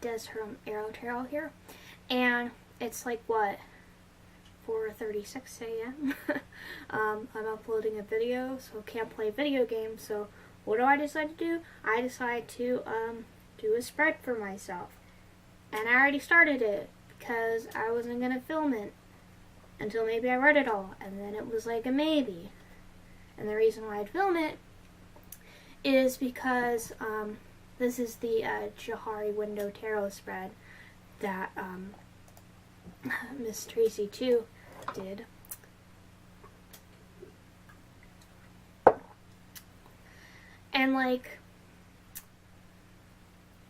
Des from Aro-Tarot here, and it's like, what, 4:36 a.m. I'm uploading a video, so can't play video games, so what do I decide to do? I decide to do a spread for myself, and I already started it, because I wasn't going to film it until maybe I read it all, and then it was like a maybe. And the reason why I'd film it is because this is the Johari Window Tarot spread that MsTracyTwo did. And like,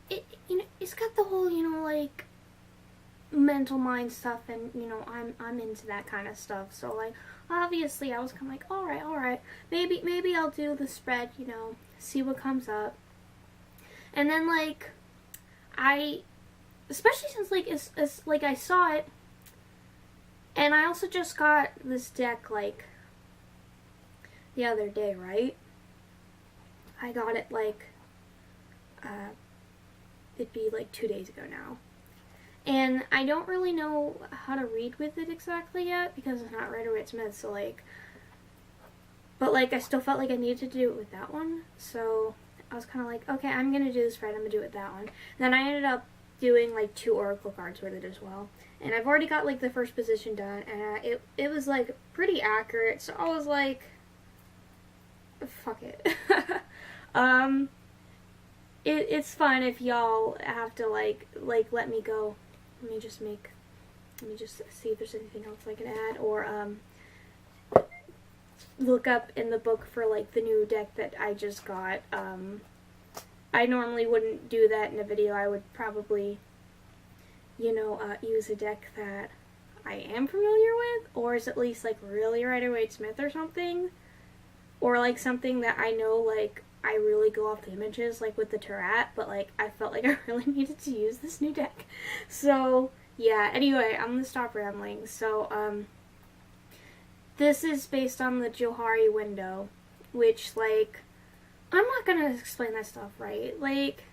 it's got the whole, like, mental mind stuff, and I'm into that kind of stuff, so like obviously I was kind of like, all right, maybe I'll do the spread, see what comes up. And then like especially since like it's like I saw it, and I also just got this deck like the other day, right? I got it like it'd be like 2 days ago now. And I don't really know how to read with it exactly yet, because it's not Rider-Waite-Smith, so like, but like I still felt like I needed to do it with that one, so I was kind of like, okay, I'm going to do this spread, I'm going to do it with that one. And then I ended up doing like 2 oracle cards with it as well, and I've already got like the first position done, and it was like pretty accurate, so I was like, fuck it. It's fine if y'all have to like let me go. Let me just see if there's anything else I can add, or look up in the book for like the new deck that I just got. I normally wouldn't do that in a video. I would probably, use a deck that I am familiar with, or is at least like really Rider-Waite-Smith or something, or like something that I know like I really go off the images, like with the Tarot, but like I felt like I really needed to use this new deck. So yeah, anyway, I'm gonna stop rambling. So this is based on the Johari Window, which like, I'm not gonna explain that stuff, right? Like,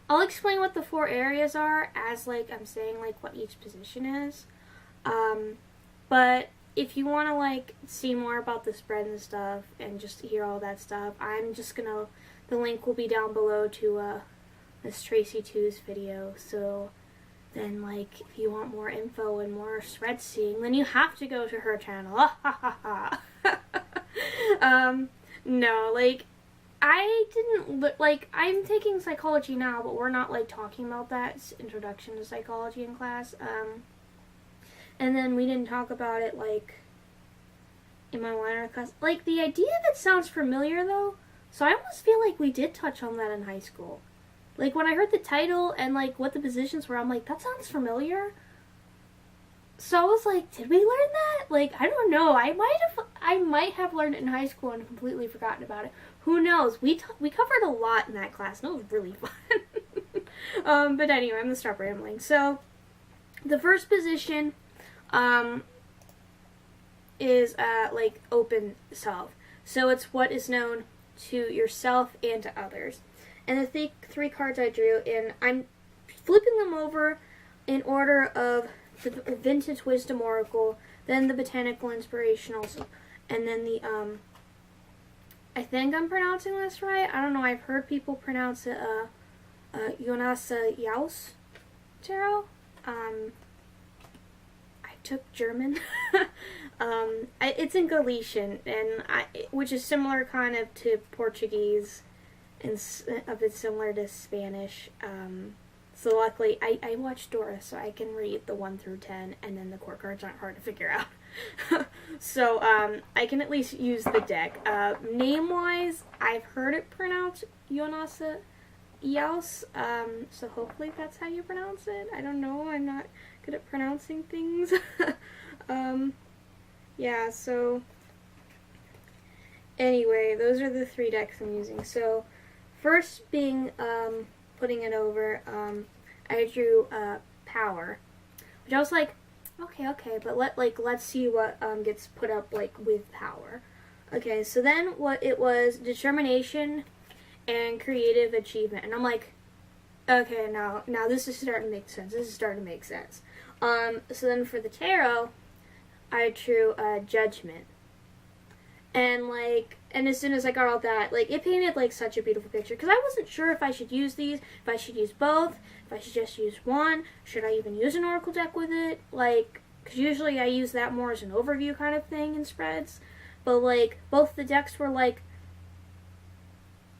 I'll explain what the 4 areas are as like I'm saying like what each position is. But if you want to like see more about the spread and stuff and just hear all that stuff, I'm just gonna, the link will be down below to MsTracyTwo's video. So then like if you want more info and more spread seeing, then you have to go to her channel. No, like I didn't like, I'm taking psychology now, but we're not like talking about that. It's introduction to psychology in class. And then we didn't talk about it, like, in my minor class. Like, the idea of it sounds familiar, though. So I almost feel like we did touch on that in high school. Like, when I heard the title and, like, what the positions were, I'm like, that sounds familiar. So I was like, did we learn that? Like, I don't know. I might have learned it in high school and completely forgotten about it. Who knows? We covered a lot in that class, and it was really fun. But anyway, I'm going to stop rambling. So, the first position is like open self. So it's what is known to yourself and to others. And the 3 cards I drew, and I'm flipping them over in order of the Vintage Wisdom Oracle, then the Botanical Inspirations, and then the I think I'm pronouncing this right. I don't know. I've heard people pronounce it Jonasa Jaus Tarot. Took German. It's in Galician, and which is similar kind of to Portuguese, and a bit similar to Spanish. So luckily, I watched Dora, so I can read the 1 through 10, and then the core cards aren't hard to figure out. So I can at least use the deck. Name-wise, I've heard it pronounced Jonasa Jaus, so hopefully that's how you pronounce it. I don't know, I'm not good at pronouncing things. Yeah, so anyway, those are the 3 decks I'm using. So first being putting it over, I drew Power, which I was like, okay, but let's see what gets put up like with Power. Okay, so then what it was, Determination and Creative Achievement, and I'm like, Okay, now this is starting to make sense. This is starting to make sense. So then for the tarot, I drew Judgment. And, like, and as soon as I got all that, like, it painted, like, such a beautiful picture. Because I wasn't sure if I should use these, if I should use both, if I should just use one. Should I even use an oracle deck with it? Like, because usually I use that more as an overview kind of thing in spreads. But, like, both the decks were like,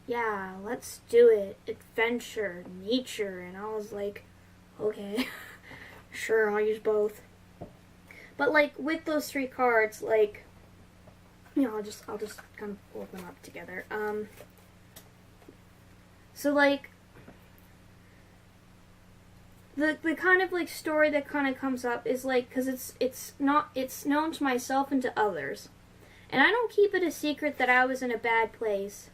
yeah, let's do it. Adventure, nature. And I was like, okay, sure, I'll use both. But, like, with those 3 cards, like, you know, I'll just kind of pull them up together. So, like, the kind of, like, story that kind of comes up is, like, because it's known to myself and to others. And I don't keep it a secret that I was in a bad place.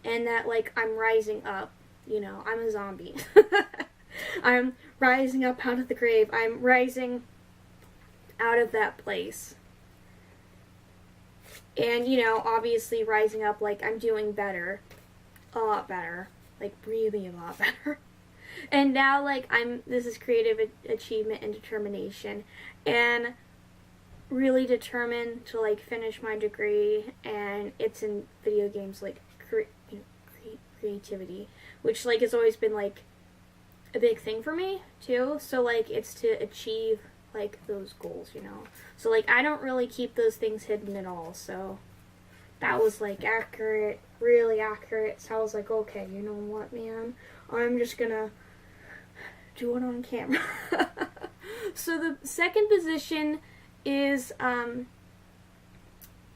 And that, like, I'm rising up. You know, I'm a zombie. I'm rising up out of the grave. I'm rising out of that place. And, you know, obviously rising up, like, I'm doing better. A lot better. Like, really a lot better. And now, like, this is creative achievement and determination. And really determined to, like, finish my degree. And it's in video games, like, creativity. Which, like, has always been, like, a big thing for me, too. So, like, it's to achieve, like, those goals, you know. So, like, I don't really keep those things hidden at all, so that was, like, accurate, really accurate. So I was like, okay, you know what, man, I'm just gonna do it on camera. So the second position is,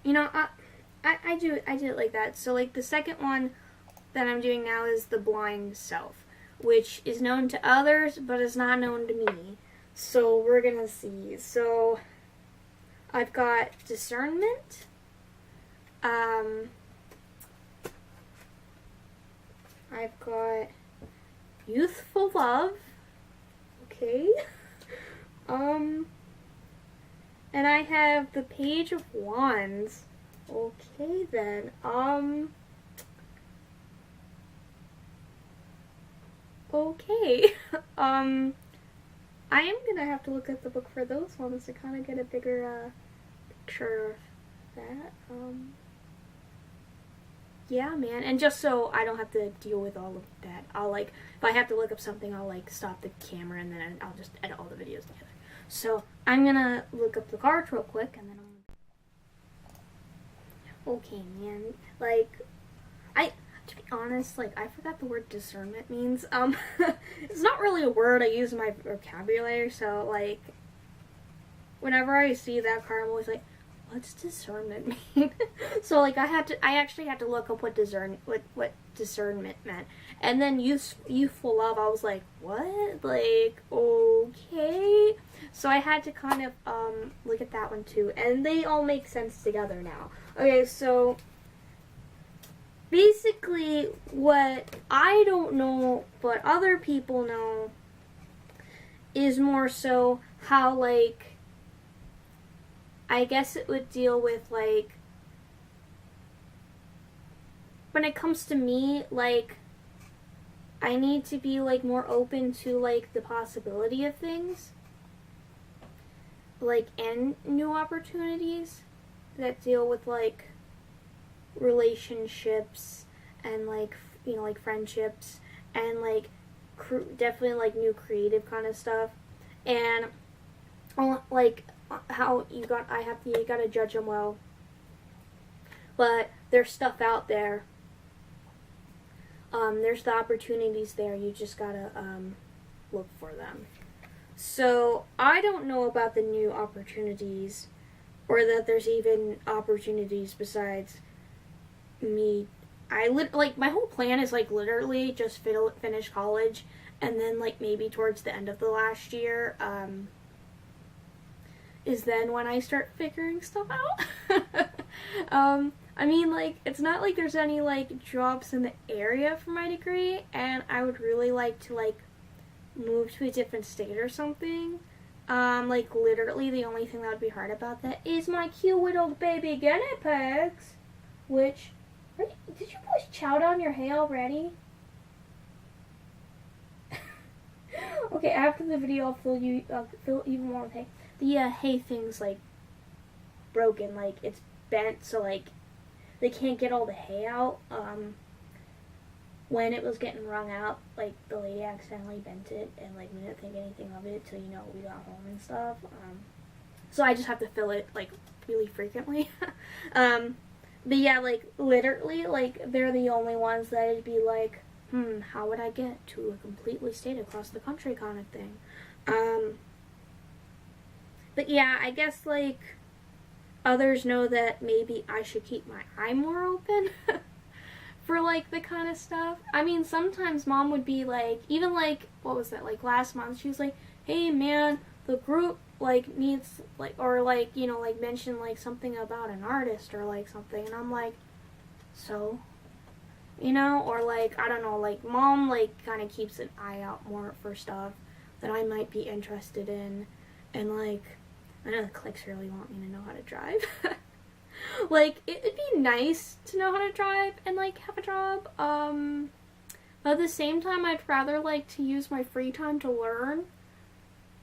you know, I do it like that. So, like, the second one that I'm doing now is the blind self, which is known to others, but is not known to me. So we're gonna see. So I've got discernment. I've got youthful love. Okay. And I have the Page of Wands. Okay then. Okay. I am gonna have to look at the book for those ones to kind of get a bigger picture of that. Yeah, man. And just so I don't have to deal with all of that, I'll, like, if I have to look up something, I'll, like, stop the camera and then I'll just edit all the videos together. So I'm gonna look up the cards real quick and then okay, man. Like, to be honest, like, I forgot the word discernment means. It's not really a word I use in my vocabulary, so, like, whenever I see that card, I'm always like, what's discernment mean? So, like, I actually had to look up what discernment meant. And then youthful love, I was like, what? Like, okay. So I had to kind of, look at that one too. And they all make sense together now. Okay, so basically, what I don't know, but other people know, is more so how, like, I guess it would deal with, like, when it comes to me, like, I need to be, like, more open to, like, the possibility of things, like, and new opportunities that deal with, like, relationships and, like, you know, like, friendships and, like, definitely, like, new creative kind of stuff. And, like, how you gotta judge them well, but there's stuff out there. There's the opportunities there. You just gotta look for them. So I don't know about the new opportunities, or that there's even opportunities besides me. Like, my whole plan is, like, literally just finish college, and then, like, maybe towards the end of the last year, is then when I start figuring stuff out. I mean, like, it's not like there's any, like, jobs in the area for my degree, and I would really like to, like, move to a different state or something. Like, literally the only thing that would be hard about that is my cute little baby guinea pigs, which, did you push chow down your hay already? Okay, after the video, I'll fill even more with hay. The hay thing's like broken, like it's bent, so like they can't get all the hay out. When it was getting wrung out, like the lady accidentally bent it, and like we didn't think anything of it till we got home and stuff. So I just have to fill it like really frequently. But yeah, like literally, like they're the only ones that I'd be like, how would I get to a completely state across the country kind of thing. But yeah, I guess like others know that maybe I should keep my eye more open for like the kind of stuff. I mean, sometimes mom would be like, even like, what was that, like last month, she was like, hey man, the group like needs like, or like, like mention like something about an artist or like something, and I'm like, so, or like, I don't know, like mom like kind of keeps an eye out more for stuff that I might be interested in, and like, I know the cliques really want me to know how to drive. Like, it'd be nice to know how to drive and, like, have a job. But at the same time, I'd rather like to use my free time to learn.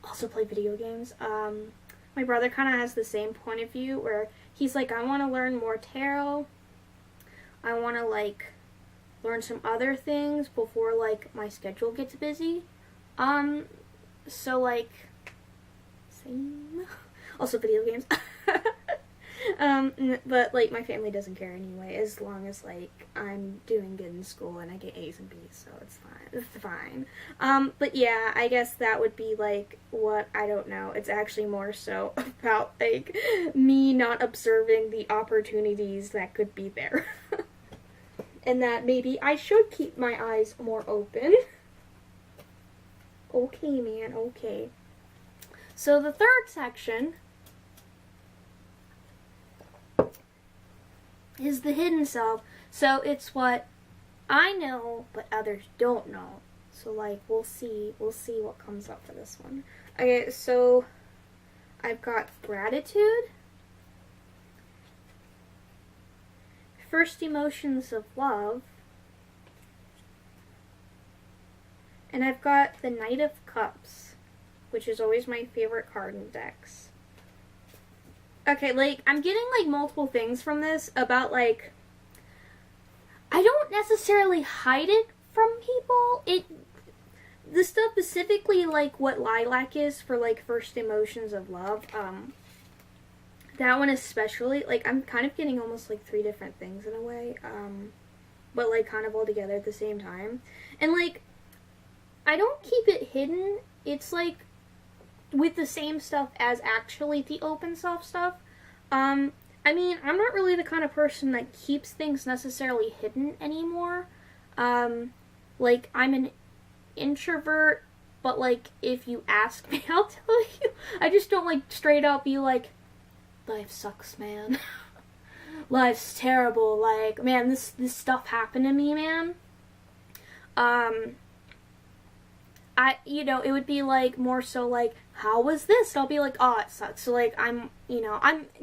Also play video games. My brother kind of has the same point of view where he's like, I want to learn more tarot. I want to, like, learn some other things before, like, my schedule gets busy. So, like, same. Also video games. But, like, my family doesn't care anyway, as long as, like, I'm doing good in school and I get A's and B's, so it's fine. It's fine. But yeah, I guess that would be, like, what, I don't know. It's actually more so about, like, me not observing the opportunities that could be there. And that maybe I should keep my eyes more open. Okay, man, okay. So the third section is the hidden self. So it's what I know but others don't know. So like we'll see what comes up for this one. Okay, so I've got gratitude, first emotions of love, and I've got the Knight of Cups, which is always my favorite card in decks. Okay, like, I'm getting, like, multiple things from this about, like, I don't necessarily hide it from people. The stuff specifically, like, what lilac is for, like, first emotions of love, that one especially, like, I'm kind of getting almost, like, 3 different things in a way, but, like, kind of all together at the same time. And, like, I don't keep it hidden. It's, like, with the same stuff as actually the open self stuff. I mean, I'm not really the kind of person that keeps things necessarily hidden anymore. Like, I'm an introvert, but, like, if you ask me, I'll tell you. I just don't, like, straight out be like, life sucks, man. Life's terrible. Like, man, this stuff happened to me, man. It would be, like, more so, like, how was this? And I'll be like, oh, it sucks. So, like, I'm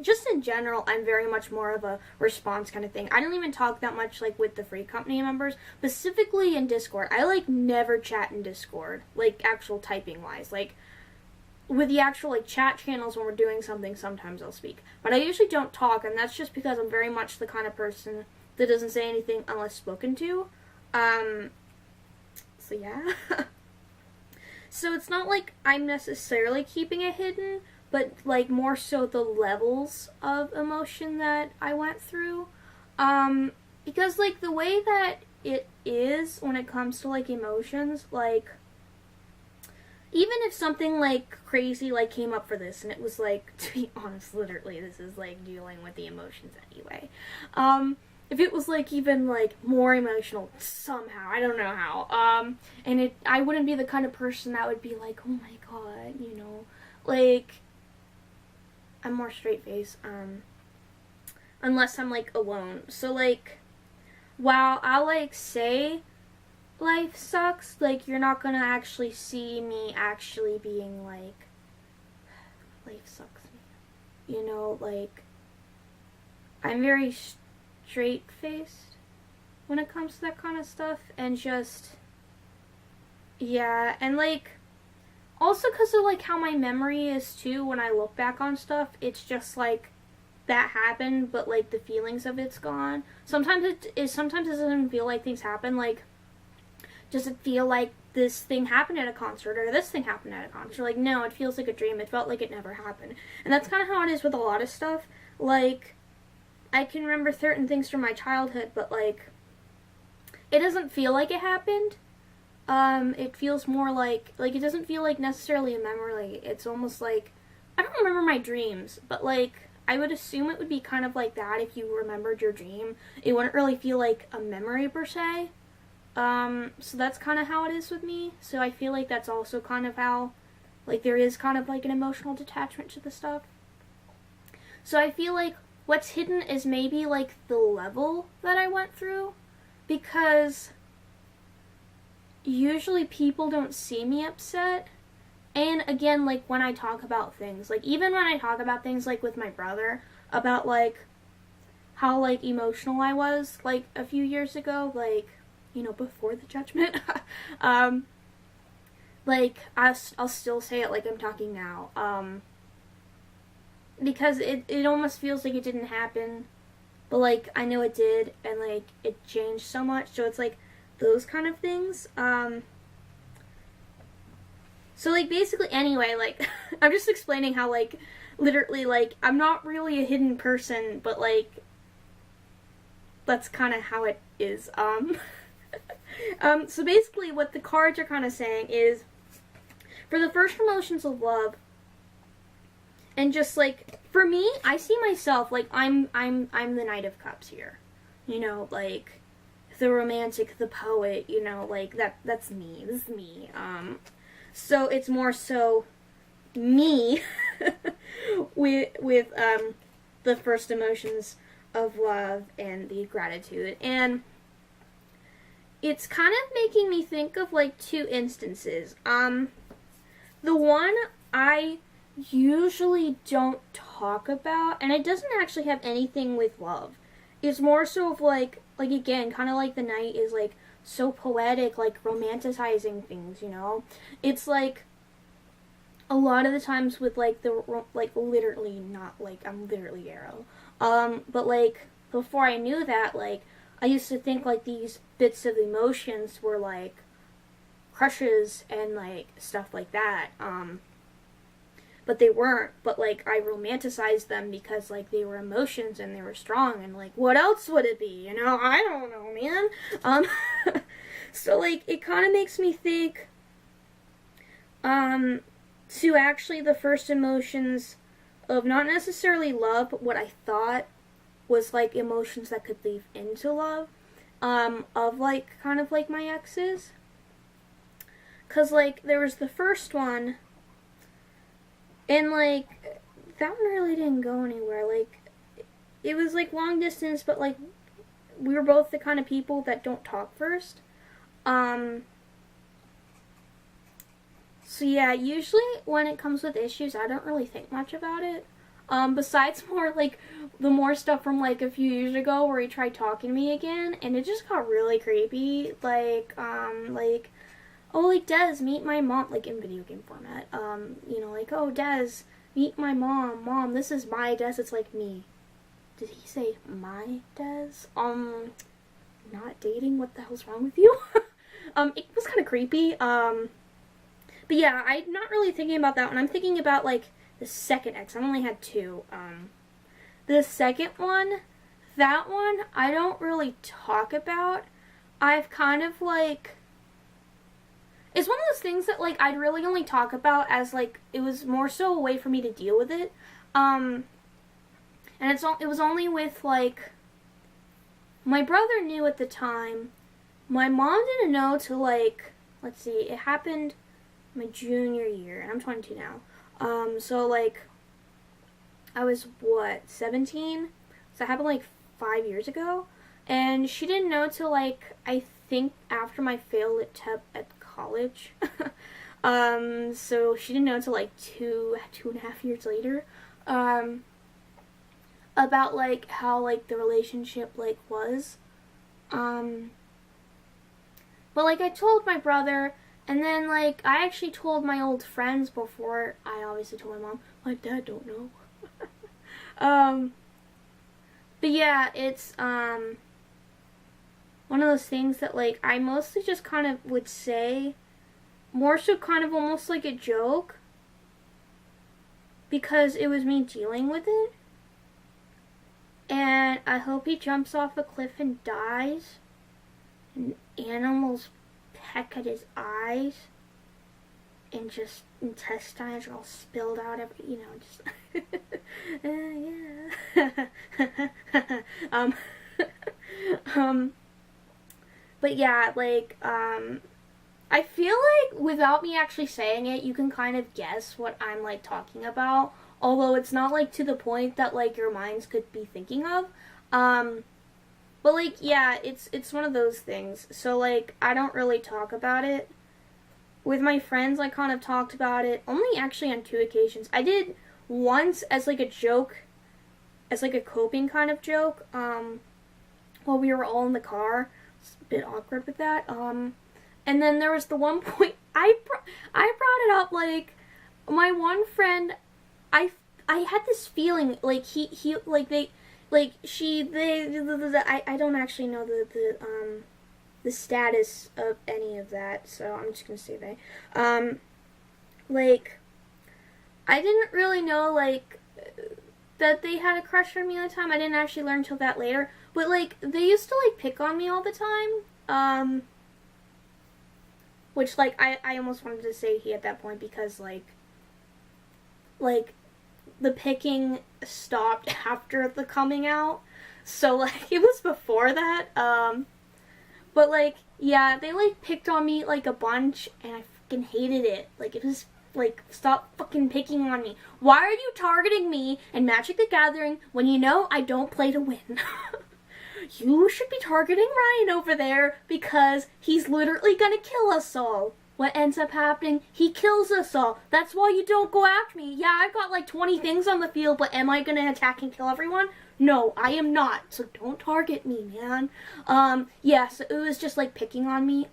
just in general, I'm very much more of a response kind of thing. I don't even talk that much, like, with the free company members, specifically in Discord. I, like, never chat in Discord, like, actual typing-wise. Like, with the actual, like, chat channels when we're doing something, sometimes I'll speak. But I usually don't talk, and that's just because I'm very much the kind of person that doesn't say anything unless spoken to. So, yeah. So it's not like I'm necessarily keeping it hidden, but like more so the levels of emotion that I went through. Because like the way that it is when it comes to like emotions, like even if something like crazy like came up for this and it was like, to be honest, literally this is like dealing with the emotions anyway. If it was, like, even, like, more emotional somehow, I don't know how, and I wouldn't be the kind of person that would be like, oh my god, like, I'm more straight-faced, unless I'm, like, alone. So, like, while I'll, like, say life sucks, like, you're not gonna actually see me actually being, like, life sucks, like, I'm very straight-faced when it comes to that kind of stuff, and just, yeah, and, like, Also because of, like, how my memory is, too, when I look back on stuff, it's just, like, that happened, but, like, the feelings of it's gone. Sometimes sometimes it doesn't feel like things happen, like, does it feel like this thing happened at a concert, or this thing happened at a concert? Like, no, it feels like a dream. It felt like it never happened. And that's kind of how it is with a lot of stuff. Like, I can remember certain things from my childhood, but, like, it doesn't feel like it happened. It feels more like, it doesn't feel like necessarily a memory. It's almost like, I don't remember my dreams, but, like, I would assume it would be kind of like that if you remembered your dream. It wouldn't really feel like a memory per se. So that's kind of how it is with me. So I feel like that's also kind of how, like, there is kind of like an emotional detachment to the stuff. So I feel like what's hidden is maybe like the level that I went through, because usually people don't see me upset. And again, like, when I talk about things, like, even when I talk about things, like, with my brother, about, like, how, like, emotional I was, like, a few years ago, like, you know, before the judgment, like, I'll still say it like I'm talking now, because it almost feels like it didn't happen, but, like, I know it did, and, like, it changed so much, so it's, like, those kind of things. So, like, basically, anyway, like, I'm just explaining how, like, literally, like, I'm not really a hidden person, but, like, that's kind of how it is. So basically, what the cards are kind of saying is, for the first emotions of love, and just, like, for me, I see myself, like, I'm the Knight of Cups here. You know, like, the romantic, the poet, you know, like, that's me. This is me. So it's more so me with the first emotions of love and the gratitude. And it's kind of making me think of, like, two instances. The one I usually don't talk about, and it doesn't actually have anything with love. It's more so of, like again, kind of like the Knight is, like, so poetic, like, romanticizing things, you know? It's, like, a lot of the times with, like, like, literally not, like, I'm literally Aro. But, like, before I knew that, like, I used to think, like, these bits of emotions were, like, crushes and, like, stuff like that. But they weren't. But, like, I romanticized them because, like, they were emotions and they were strong. And, like, what else would it be? You know? I don't know, man. So, like, it kind of makes me think, to actually the first emotions of not necessarily love, but what I thought was, like, emotions that could lead into love, of, like, kind of like my exes. Because, like, there was the first one, and, like, that one really didn't go anywhere. Like, it was, like, long distance, but, like, we were both the kind of people that don't talk first. So yeah, usually when it comes with issues, I don't really think much about it. Besides more, like, the more stuff from, like, a few years ago where he tried talking to me again, and it just got really creepy. Like, oh, like, Des, meet my mom, like, in video game format. You know, like, oh, Des, meet my mom. Mom, this is my Des. It's, like, me. Did he say my Des? Not dating? What the hell's wrong with you? It was kind of creepy. But yeah, I'm not really thinking about that one. I'm thinking about, like, the second ex. I've only had two. The second one, that one, I don't really talk about. I've kind of, like, it's one of those things that, like, I'd really only talk about as, like, it was more so a way for me to deal with it. And it was only with, like, my brother knew at the time. My mom didn't know till, like, let's see, it happened my junior year, and I'm 22 now. So, like, I was, 17? So it happened, like, 5 years ago. And she didn't know till, like, I think after my fail at college. So she didn't know until, like, 2.5 years later. About, like, how, like, the relationship, like, was. But, like, I told my brother, And then, like, I actually told my old friends before I obviously told my mom. My dad don't know. But yeah, it's, one of those things that, like, I mostly just kind of would say, more so kind of almost like a joke, because it was me dealing with it. And I hope he jumps off a cliff and dies, and animals peck at his eyes, and just intestines are all spilled out every, you know, just but yeah, like, I feel like without me actually saying it, you can kind of guess what I'm, like, talking about, although it's not, like, to the point that, like, your minds could be thinking of. But, like, yeah, it's one of those things. So, like, I don't really talk about it. With my friends, I kind of talked about it only actually on 2 occasions. I did once as, like, a joke, as, like, a coping kind of joke, while we were all in the car. It's a bit awkward with that. And then there was the one point, I brought it up, like, my one friend, I had this feeling, like, he like, they, like, I don't actually know the status of any of that, so I'm just gonna say they. Like, I didn't really know, like, that they had a crush on me at the time. I didn't actually learn until that later. But, like, they used to, like, pick on me all the time. Which, like, I almost wanted to say he at that point because, like, the picking stopped after the coming out. So, like, it was before that. But, like, yeah, they, like, picked on me, like, a bunch, and I fucking hated it. Like, it was, like, stop fucking picking on me. Why are you targeting me in Magic the Gathering when you know I don't play to win? You should be targeting Ryan over there because he's literally gonna kill us all. What ends up happening? He kills us all. That's why you don't go after me. Yeah, I've got like 20 things on the field, but am I gonna attack and kill everyone? No, I am not. So don't target me, man. Yeah, so it was just like picking on me.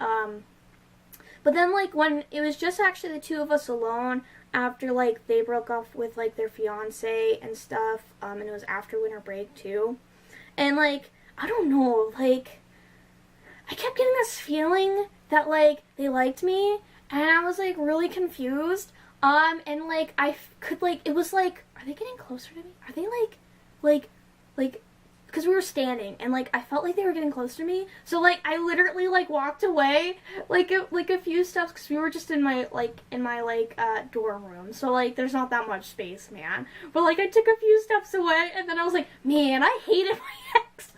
But then like when it was just actually the 2 of us alone after like they broke off with like their fiance and stuff, and it was after winter break too. And like, I don't know, like, I kept getting this feeling that, like, they liked me, and I was, like, really confused, and, like, I could, like, it was, like, are they getting closer to me? Are they, like, because we were standing, and, like, I felt like they were getting close to me, so, like, I literally, like, walked away, like, a few steps, because we were just in my, dorm room, so, like, there's not that much space, man, but, like, I took a few steps away, and then I was like, man, I hated my ex.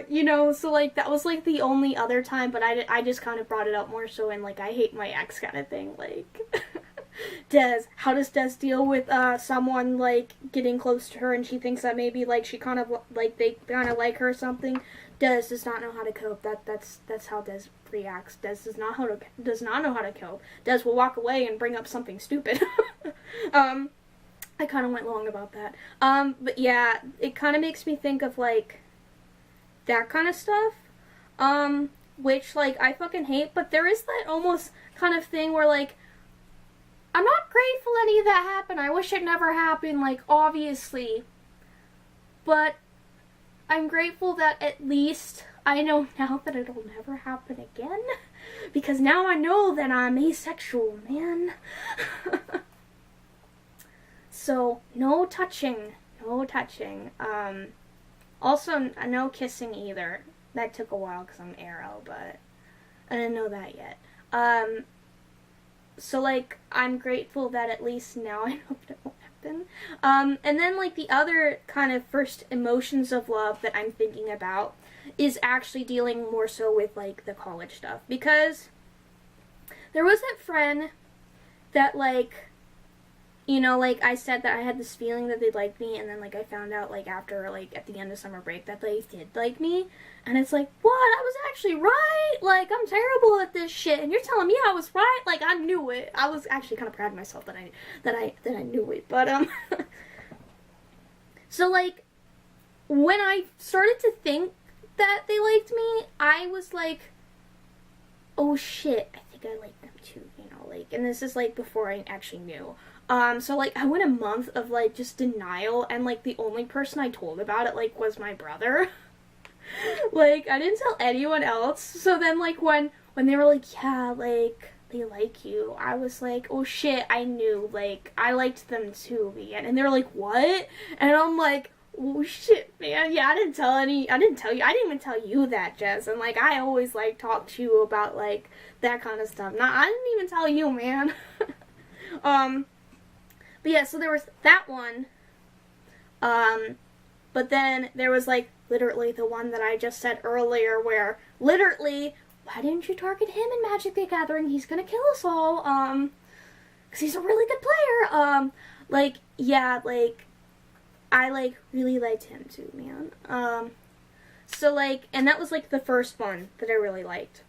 You know, so, like, that was, like, the only other time, but I just kind of brought it up more so in, like, I hate my ex kind of thing, like, Des, how does Des deal with, someone, like, getting close to her and she thinks that maybe, like, she kind of, like, they kind of like her or something? Des does not know how to cope. That's how Des reacts. Des does not know how to cope. Des will walk away and bring up something stupid. I kind of went long about that. But yeah, it kind of makes me think of, like, that kind of stuff, which, like, I fucking hate, but there is that almost kind of thing where, like, I'm not grateful any of that happened. I wish it never happened, like, obviously, but I'm grateful that at least I know now that it'll never happen again, because now I know that I'm asexual, man. So, no touching. Also, no kissing either. That took a while because I'm Aro, but I didn't know that yet. So, like, I'm grateful that at least now I know that it won't happen. And then, like, the other kind of first emotions of love that I'm thinking about is actually dealing more so with, like, the college stuff. Because there was that friend that, like, you know, like, I said that I had this feeling that they'd like me, and then, like, I found out, like, after, like, at the end of summer break that they did like me, and it's like, what? I was actually right? Like, I'm terrible at this shit, and you're telling me I was right? Like, I knew it. I was actually kind of proud of myself that I knew it, but, so, like, when I started to think that they liked me, I was like, oh shit, I think like, I like them too, you know, like, and this is, like, before I actually knew. So, like, I went a month of, like, just denial, and, like, the only person I told about it, like, was my brother. Like, I didn't tell anyone else. So then, like, when they were like, yeah, like, they like you, I was like, oh shit, I knew, like, I liked them too, man. And they were like, what? And I'm like, oh shit, man, yeah, I didn't tell you, I didn't even tell you that, Jess. And, like, I always, like, talk to you about, like, that kind of stuff. Nah, I didn't even tell you, man. But yeah, so there was that one. But then there was, like, literally the one that I just said earlier, where literally, why didn't you target him in Magic the Gathering? He's gonna kill us all, because he's a really good player. Like, yeah, like, I, like, really liked him too, man. So, like, and that was, like, the first one that I really liked.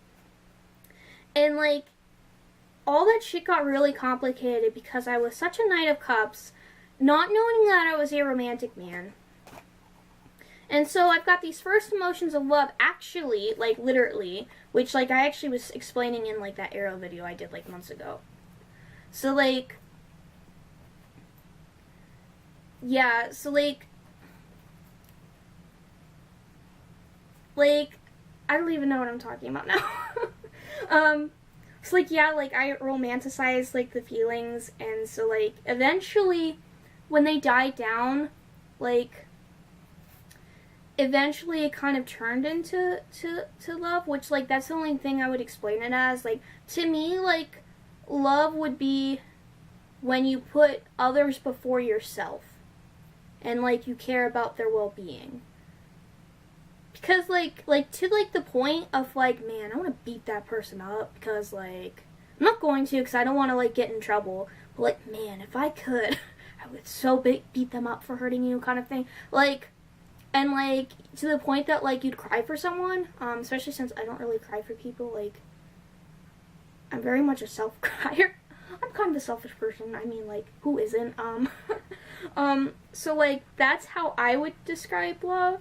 And, like, all that shit got really complicated because I was such a Knight of Cups, not knowing that I was a romantic man. And so I've got these first emotions of love, actually, like, literally, which, like, I actually was explaining in, like, that Aro video I did, like, months ago. So, like, yeah, so, like, I don't even know what I'm talking about now. So, like, yeah, like, I romanticized, like, the feelings, and so, like, eventually, when they died down, like, eventually it kind of turned into to love, which, like, that's the only thing I would explain it as. Like, to me, like, love would be when you put others before yourself and, like, you care about their well-being. Because, like, to, like, the point of, like, man, I want to beat that person up because, like, I'm not going to because I don't want to, like, get in trouble. But, like, man, if I could, I would so beat them up for hurting you kind of thing. Like, and, like, to the point that, like, you'd cry for someone, especially since I don't really cry for people. Like, I'm very much a self-crier. I'm kind of a selfish person. I mean, like, who isn't? So, like, that's how I would describe love,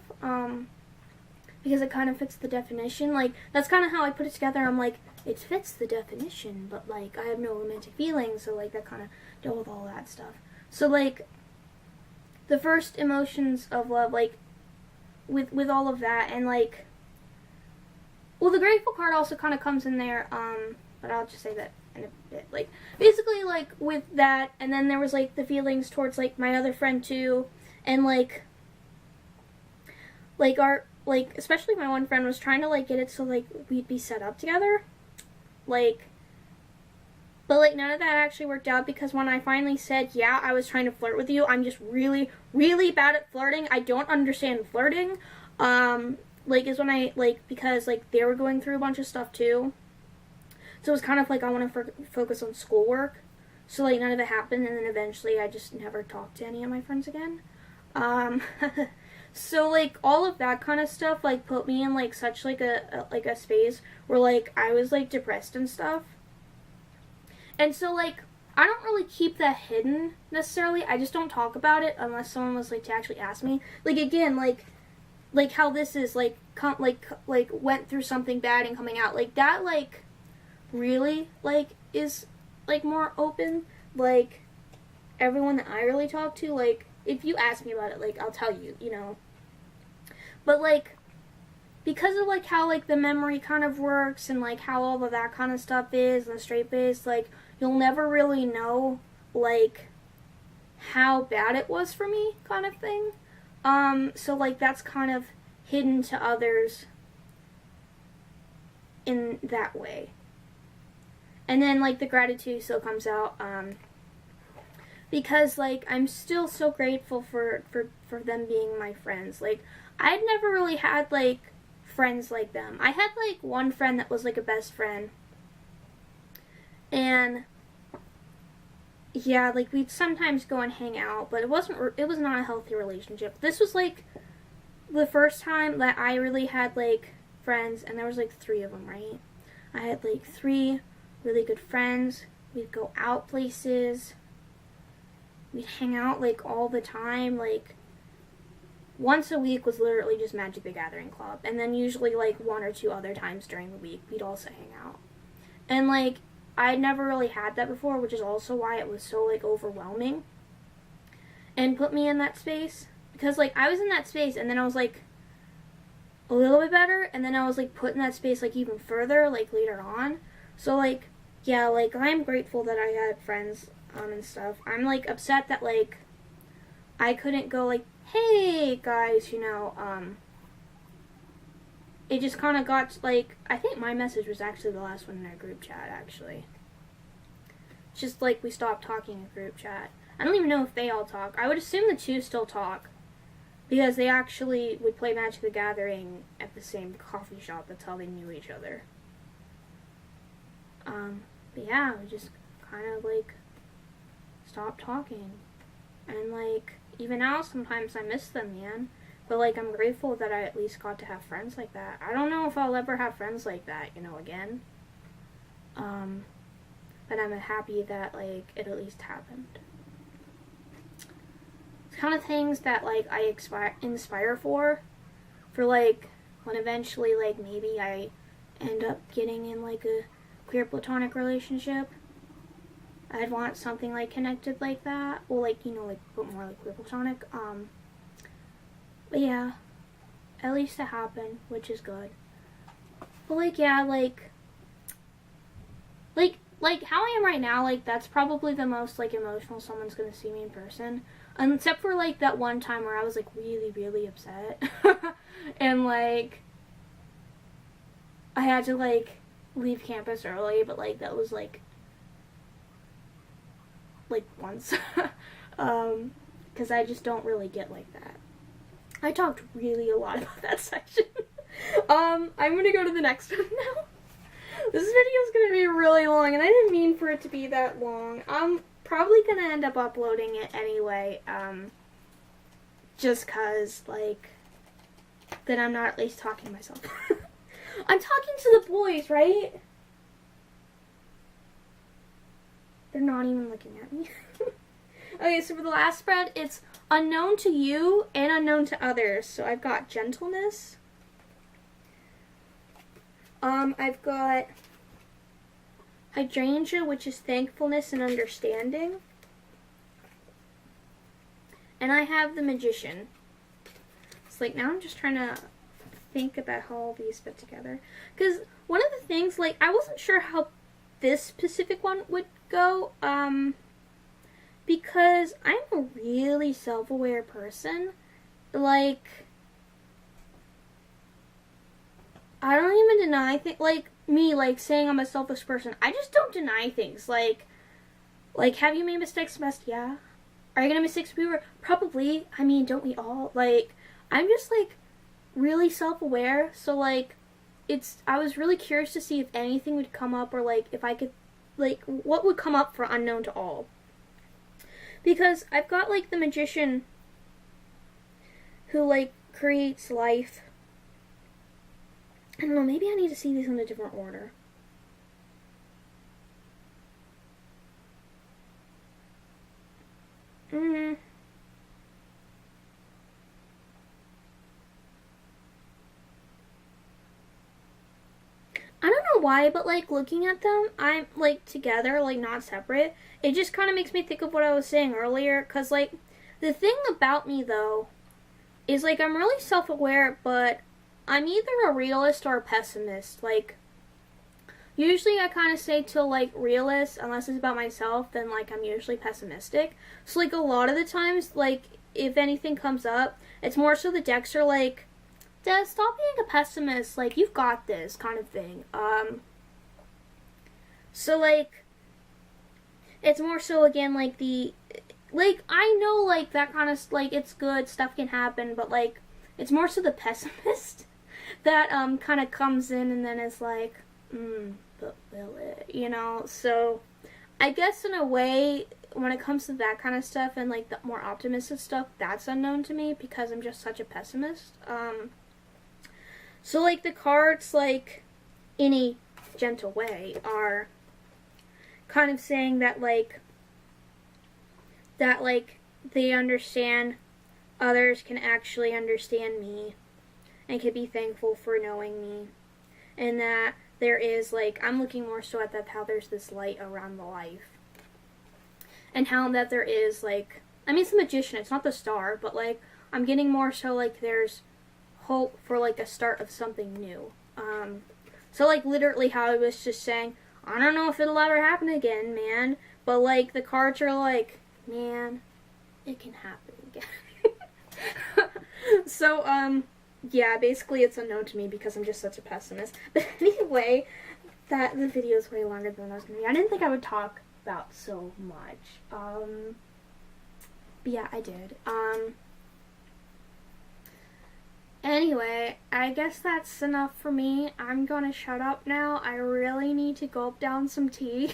because it kind of fits the definition. Like, that's kind of how I put it together. I'm like, it fits the definition, but, like, I have no romantic feelings, so, like, that kind of dealt with all that stuff. So, like, the first emotions of love, like, with all of that, and, like, well, the Grateful card also kind of comes in there, but I'll just say that in a bit. Like, basically, like, with that, and then there was, like, the feelings towards, like, my other friend, too, and, like, especially my one friend was trying to, like, get it so, like, we'd be set up together, like, but, like, none of that actually worked out, because when I finally said, yeah, I was trying to flirt with you, I'm just really, really bad at flirting, I don't understand flirting, like, is when I, like, because, like, they were going through a bunch of stuff, too, so it was kind of like, I want to focus on schoolwork, so, like, none of it happened, and then eventually I just never talked to any of my friends again, so, like, all of that kind of stuff, like, put me in, like, such, like, a space where, like, I was, like, depressed and stuff. And so, like, I don't really keep that hidden, necessarily. I just don't talk about it unless someone was, like, to actually ask me. Like, again, like how this is, like, went through something bad and coming out. Like, that, like, really, like, is, like, more open. Like, everyone that I really talk to, like, if you ask me about it, like, I'll tell you, you know. But, like, because of, like, how, like, the memory kind of works and, like, how all of that kind of stuff is and the straight face, like, you'll never really know, like, how bad it was for me kind of thing. So, like, that's kind of hidden to others in that way. And then, like, the gratitude still comes out, because, like, I'm still so grateful for them being my friends. Like, I'd never really had, like, friends like them. I had, like, one friend that was, like, a best friend. And, yeah, like, we'd sometimes go and hang out, but it was not a healthy relationship. This was, like, the first time that I really had, like, friends, and there was, like, 3 of them, right? I had, like, 3 really good friends. We'd go out places. We'd hang out, like, all the time, like, once a week was literally just Magic the Gathering Club, and then usually, like, 1 or 2 other times during the week, we'd also hang out. And, like, I never really had that before, which is also why it was so, like, overwhelming and put me in that space. Because, like, I was in that space, and then I was, like, a little bit better, and then I was, like, put in that space, like, even further, like, later on. So, like, yeah, like, I'm grateful that I had friends, and stuff. I'm, like, upset that, like, I couldn't go, like, hey, guys, you know, it just kind of got, like, I think my message was actually the last one in our group chat, actually. It's just, like, we stopped talking in group chat. I don't even know if they all talk. I would assume the two still talk, because they actually would play Magic the Gathering at the same coffee shop. That's how they knew each other. But yeah, we just kind of, like, stopped talking. And, like, even now, sometimes I miss them, man. But, like, I'm grateful that I at least got to have friends like that. I don't know if I'll ever have friends like that, you know, again. But I'm happy that, like, it at least happened. It's kind of things that, like, I inspire for, like, when eventually, like, maybe I end up getting in, like, a queer platonic relationship. I'd want something, like, connected like that. Well, like, you know, like, but more like queer platonic. But yeah, at least it happened, which is good. But, like, yeah, like, how I am right now, like, that's probably the most, like, emotional someone's gonna see me in person. Except for, like, that one time where I was, like, really, really upset. And, like, I had to, like, leave campus early, but, like, that was, like, once. Because I just don't really get like that. I talked really a lot about that section. I'm gonna go to the next one now. This video is gonna be really long, and I didn't mean for it to be that long. I'm probably gonna end up uploading it anyway, just cause, like, then I'm not at least talking to myself. I'm talking to the boys, right? They're not even looking at me. Okay, so for the last spread, it's unknown to you and unknown to others. So I've got gentleness. I've got hydrangea, which is thankfulness and understanding. And I have the magician. It's like, now I'm just trying to think about how all these fit together. Because one of the things, like, I wasn't sure how this specific one would go, because I'm a really self-aware person. Like, I don't even deny things. Like, me, like, saying I'm a selfish person, I just don't deny things. Like, have you made mistakes, Best? Yeah. Are you gonna make mistakes, people? Probably. I mean, don't we all? Like, I'm just, like, really self-aware, so, like, I was really curious to see if anything would come up, or, like, if I could, like, what would come up for unknown to all. Because I've got, like, the magician who, like, creates life. I don't know, maybe I need to see these in a different order. I don't know why, but, like, looking at them, I'm, like, together, like, not separate. It just kind of makes me think of what I was saying earlier. Because, like, the thing about me, though, is, like, I'm really self-aware, but I'm either a realist or a pessimist. Like, usually I kind of say to, like, realist, unless it's about myself, then, like, I'm usually pessimistic. So, like, a lot of the times, like, if anything comes up, it's more so the decks are, like, Des, stop being a pessimist, like, you've got this, kind of thing. So, like, it's more so, again, like, like, I know, like, that kind of, like, it's good, stuff can happen, but, like, it's more so the pessimist that, kind of comes in and then is like, but will it, you know? So, I guess in a way, when it comes to that kind of stuff and, like, the more optimistic stuff, that's unknown to me because I'm just such a pessimist. So, like, the cards, like, in a gentle way, are kind of saying that, like, they understand others can actually understand me and can be thankful for knowing me. And that there is, like, I'm looking more so at that, how there's this light around the life. And how that there is, like, I mean, it's the magician, it's not the star, but, like, I'm getting more so, like, there's hope for, like, a start of something new. So, like, literally how I was just saying, I don't know if it'll ever happen again, man. But, like, the cards are like, man, it can happen again. So, yeah, basically it's unknown to me because I'm just such a pessimist. But anyway, the video is way longer than I was going to be. I didn't think I would talk about so much. But yeah, I did. Anyway, I guess that's enough for me. I'm gonna shut up now. I really need to gulp down some tea.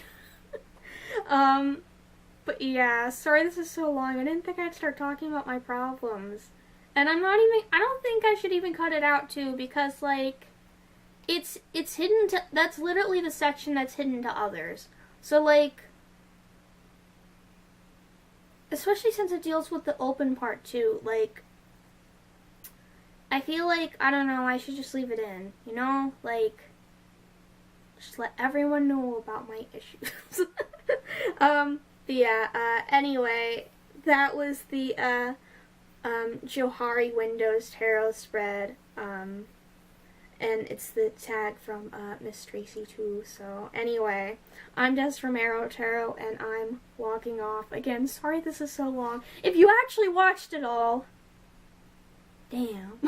But yeah, sorry this is so long. I didn't think I'd start talking about my problems. And I don't think I should even cut it out too, because, like, it's hidden to, that's literally the section that's hidden to others. So, like, especially since it deals with the open part too, like, I feel like, I don't know, I should just leave it in, you know? Like, just let everyone know about my issues. But yeah, anyway, that was the, Johari Windows Tarot spread, and it's the tag from, MsTracyTwo, so anyway, I'm Des from Aro-Tarot, and I'm logging off. Again, sorry this is so long. If you actually watched it all, damn.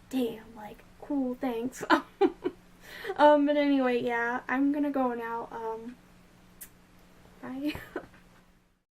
Damn, like, cool, thanks. But anyway, yeah, I'm gonna go now, bye.